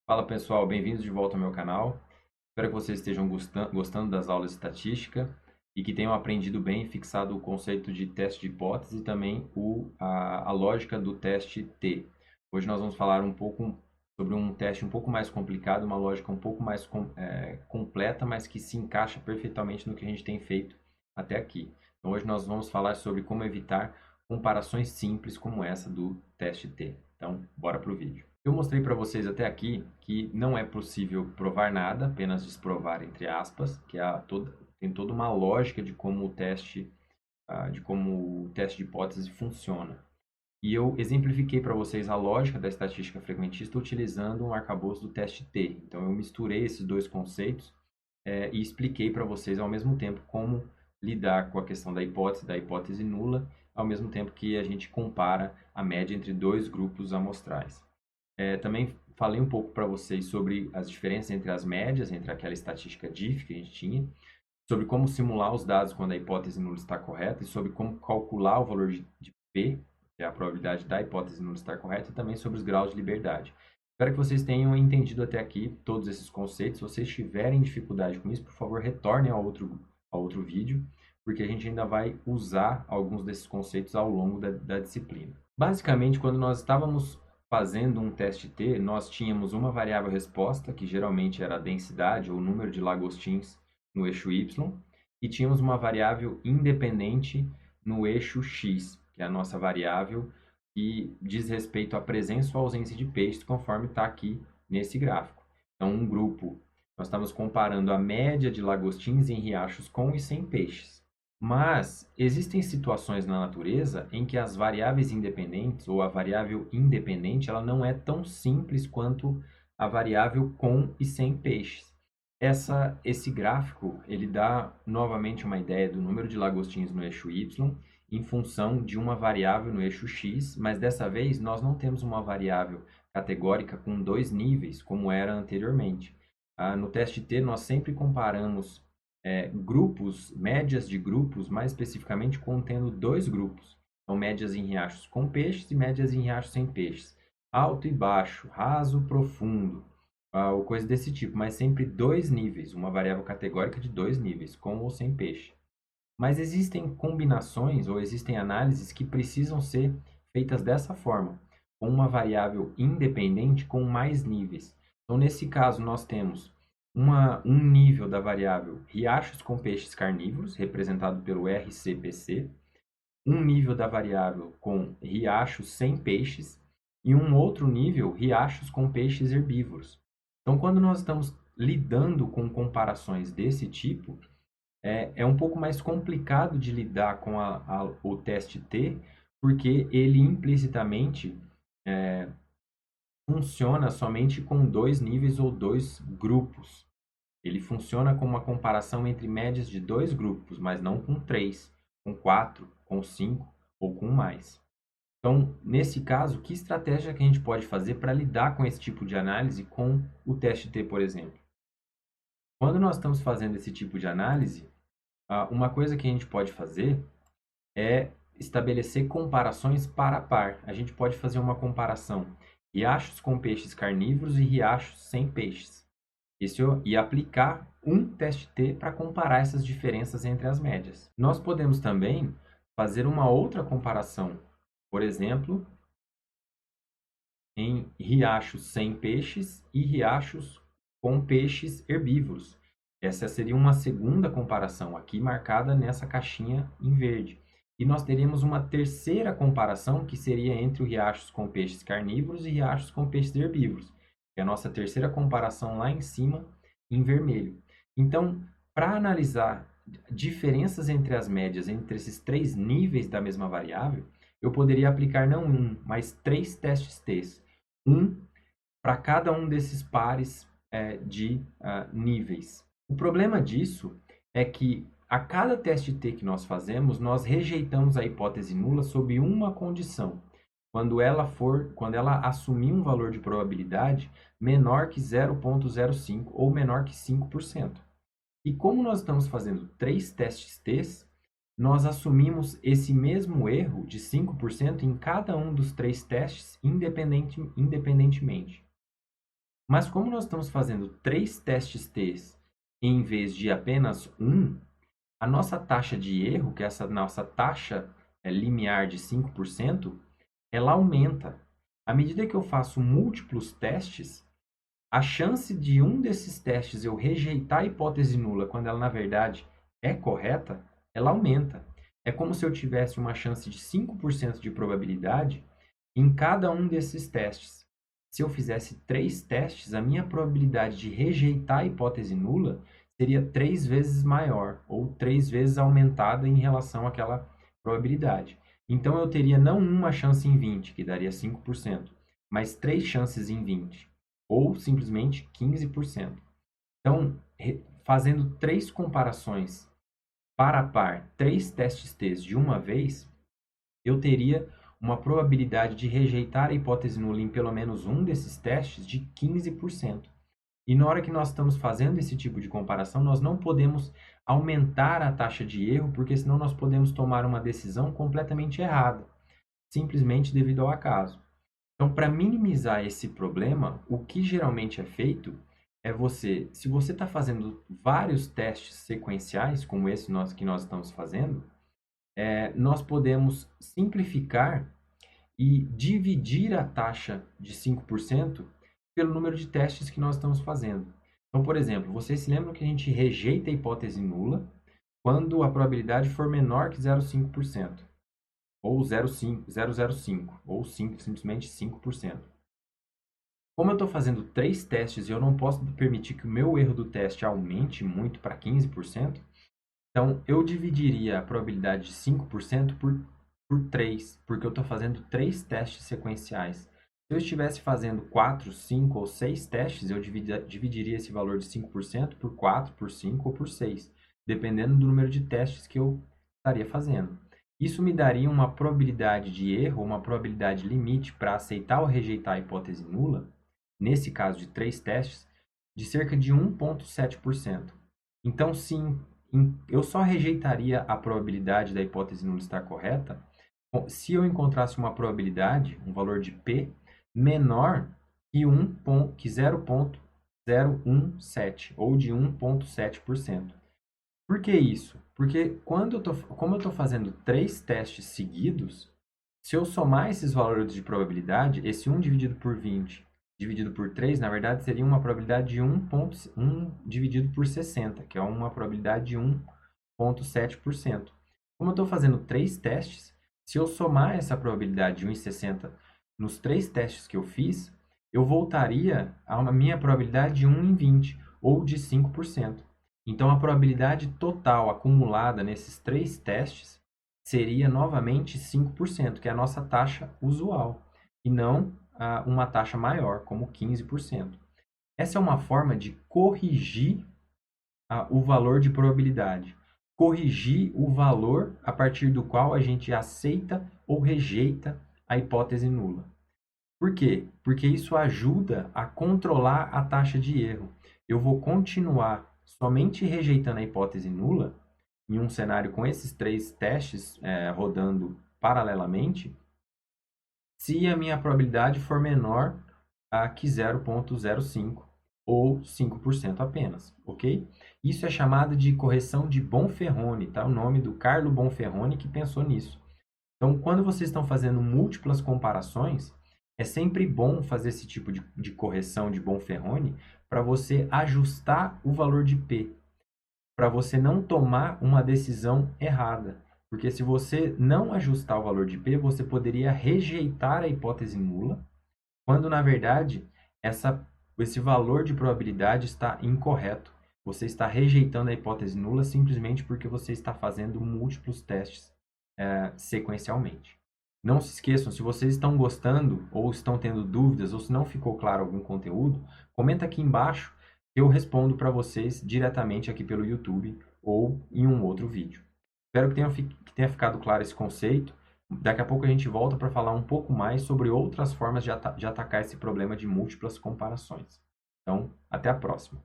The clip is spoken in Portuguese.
Fala pessoal, bem-vindos de volta ao meu canal. Espero que vocês estejam gostando das aulas de estatística e que tenham aprendido bem e fixado o conceito de teste de hipótese e também a lógica do teste T. Hoje nós vamos falar um pouco sobre um teste um pouco mais complicado, uma lógica um pouco mais completa, mas que se encaixa perfeitamente no que a gente tem feito até aqui. Então hoje nós vamos falar sobre como evitar comparações simples como essa do teste T. Então, bora para o vídeo. Eu mostrei para vocês até aqui que não é possível provar nada, apenas desprovar entre aspas, que tem toda uma lógica de como o teste de hipótese funciona. E eu exemplifiquei para vocês a lógica da estatística frequentista utilizando um arcabouço do teste T. Então eu misturei esses dois conceitos e expliquei para vocês ao mesmo tempo como lidar com a questão da hipótese nula, ao mesmo tempo que a gente compara a média entre dois grupos amostrais. Também falei um pouco para vocês sobre as diferenças entre as médias, entre aquela estatística diff que a gente tinha, sobre como simular os dados quando a hipótese nula está correta e sobre como calcular o valor de P, que é a probabilidade da hipótese nula estar correta, e também sobre os graus de liberdade. Espero que vocês tenham entendido até aqui todos esses conceitos. Se vocês tiverem dificuldade com isso, por favor, retornem ao outro vídeo, porque a gente ainda vai usar alguns desses conceitos ao longo da disciplina. Basicamente, quando nós estávamos fazendo um teste T, nós tínhamos uma variável resposta, que geralmente era a densidade ou o número de lagostins no eixo Y, e tínhamos uma variável independente no eixo X, que é a nossa variável que diz respeito à presença ou ausência de peixes, conforme está aqui nesse gráfico. Então, um grupo, nós estamos comparando a média de lagostins em riachos com e sem peixes. Mas existem situações na natureza em que as variáveis independentes ou a variável independente ela não é tão simples quanto a variável com e sem peixes. Esse gráfico ele dá novamente uma ideia do número de lagostins no eixo Y em função de uma variável no eixo X, mas dessa vez nós não temos uma variável categórica com dois níveis como era anteriormente. No teste T nós sempre comparamos grupos, médias de grupos, mais especificamente contendo dois grupos. Então, médias em riachos com peixes e médias em riachos sem peixes. Alto e baixo, raso, profundo, ou coisa desse tipo, mas sempre dois níveis, uma variável categórica de dois níveis, com ou sem peixe. Mas existem combinações ou existem análises que precisam ser feitas dessa forma, com uma variável independente com mais níveis. Então, nesse caso, nós temos um nível da variável riachos com peixes carnívoros, representado pelo RCPC, um nível da variável com riachos sem peixes e um outro nível riachos com peixes herbívoros. Então, quando nós estamos lidando com comparações desse tipo, é um pouco mais complicado de lidar com o teste T, porque ele implicitamente funciona somente com dois níveis ou dois grupos. Ele funciona como uma comparação entre médias de dois grupos, mas não com três, com quatro, com cinco ou com mais. Então, nesse caso, que estratégia que a gente pode fazer para lidar com esse tipo de análise com o teste T, por exemplo? Quando nós estamos fazendo esse tipo de análise, uma coisa que a gente pode fazer é estabelecer comparações par a par. A gente pode fazer uma comparação riachos com peixes carnívoros e riachos sem peixes. E aplicar um teste T para comparar essas diferenças entre as médias. Nós podemos também fazer uma outra comparação, por exemplo, em riachos sem peixes e riachos com peixes herbívoros. Essa seria uma segunda comparação, aqui marcada nessa caixinha em verde. E nós teríamos uma terceira comparação, que seria entre os riachos com peixes carnívoros e riachos com peixes herbívoros, que é a nossa terceira comparação lá em cima, em vermelho. Então, para analisar diferenças entre as médias, entre esses três níveis da mesma variável, eu poderia aplicar não um, mas três testes T. Um para cada um desses pares de níveis. O problema disso é que a cada teste T que nós fazemos, nós rejeitamos a hipótese nula sob uma condição. Quando ela assumir um valor de probabilidade menor que 0,05 ou menor que 5%. E como nós estamos fazendo três testes T, nós assumimos esse mesmo erro de 5% em cada um dos três testes independentemente. Mas como nós estamos fazendo 3 testes T em vez de apenas um, a nossa taxa de erro, que é essa nossa taxa limiar de 5%, ela aumenta. À medida que eu faço múltiplos testes, a chance de um desses testes eu rejeitar a hipótese nula, quando ela na verdade é correta, ela aumenta. É como se eu tivesse uma chance de 5% de probabilidade em cada um desses testes. Se eu fizesse 3 testes, a minha probabilidade de rejeitar a hipótese nula seria 3 vezes maior, ou 3 vezes aumentada em relação àquela probabilidade. Então, eu teria não uma chance em 20, que daria 5%, mas 3 chances em 20, ou simplesmente 15%. Então, fazendo 3 comparações par a par, 3 testes T de uma vez, eu teria uma probabilidade de rejeitar a hipótese nula em pelo menos um desses testes de 15%. E na hora que nós estamos fazendo esse tipo de comparação, nós não podemos aumentar a taxa de erro, porque senão nós podemos tomar uma decisão completamente errada, simplesmente devido ao acaso. Então, para minimizar esse problema, o que geralmente é feito é se você está fazendo vários testes sequenciais, como esse que nós estamos fazendo, nós podemos simplificar e dividir a taxa de 5% pelo número de testes que nós estamos fazendo. Então, por exemplo, vocês se lembram que a gente rejeita a hipótese nula quando a probabilidade for menor que 0,5%, ou 0,05, ou simplesmente 5%. Como eu estou fazendo 3 testes e eu não posso permitir que o meu erro do teste aumente muito para 15%, então eu dividiria a probabilidade de 5% por 3, porque eu estou fazendo 3 testes sequenciais. Se eu estivesse fazendo 4, 5 ou 6 testes, eu dividiria esse valor de 5% por 4, por 5 ou por 6, dependendo do número de testes que eu estaria fazendo. Isso me daria uma probabilidade de erro, uma probabilidade limite para aceitar ou rejeitar a hipótese nula, nesse caso de 3 testes, de cerca de 1,7%. Então, sim, eu só rejeitaria a probabilidade da hipótese nula estar correta se eu encontrasse uma probabilidade, um valor de P, menor que 0,017 ou de 1,7%. Por que isso? Porque como eu estou fazendo 3 testes seguidos, se eu somar esses valores de probabilidade, esse 1 dividido por 20 dividido por 3, na verdade, seria uma probabilidade de 1 dividido por 60, que é uma probabilidade de 1,7%. Como eu estou fazendo 3 testes, se eu somar essa probabilidade de 1,60 nos 3 testes que eu fiz, eu voltaria a minha probabilidade de 1 em 20, ou de 5%. Então, a probabilidade total acumulada nesses 3 testes seria novamente 5%, que é a nossa taxa usual, e não uma taxa maior, como 15%. Essa é uma forma de corrigir o valor de probabilidade. Corrigir o valor a partir do qual a gente aceita ou rejeita a hipótese nula. Por quê? Porque isso ajuda a controlar a taxa de erro. Eu vou continuar somente rejeitando a hipótese nula em um cenário com esses 3 testes rodando paralelamente, se a minha probabilidade for menor que 0,05 ou 5% apenas, ok? Isso é chamado de correção de Bonferroni, tá? O nome do Carlo Bonferroni que pensou nisso. Então, quando vocês estão fazendo múltiplas comparações, é sempre bom fazer esse tipo de correção de Bonferroni para você ajustar o valor de P, para você não tomar uma decisão errada. Porque se você não ajustar o valor de P, você poderia rejeitar a hipótese nula, quando na verdade esse valor de probabilidade está incorreto. Você está rejeitando a hipótese nula simplesmente porque você está fazendo múltiplos testes sequencialmente. Não se esqueçam, se vocês estão gostando ou estão tendo dúvidas ou se não ficou claro algum conteúdo, comenta aqui embaixo que eu respondo para vocês diretamente aqui pelo YouTube ou em um outro vídeo. Espero que tenha ficado claro esse conceito. Daqui a pouco a gente volta para falar um pouco mais sobre outras formas de atacar esse problema de múltiplas comparações. Então, até a próxima.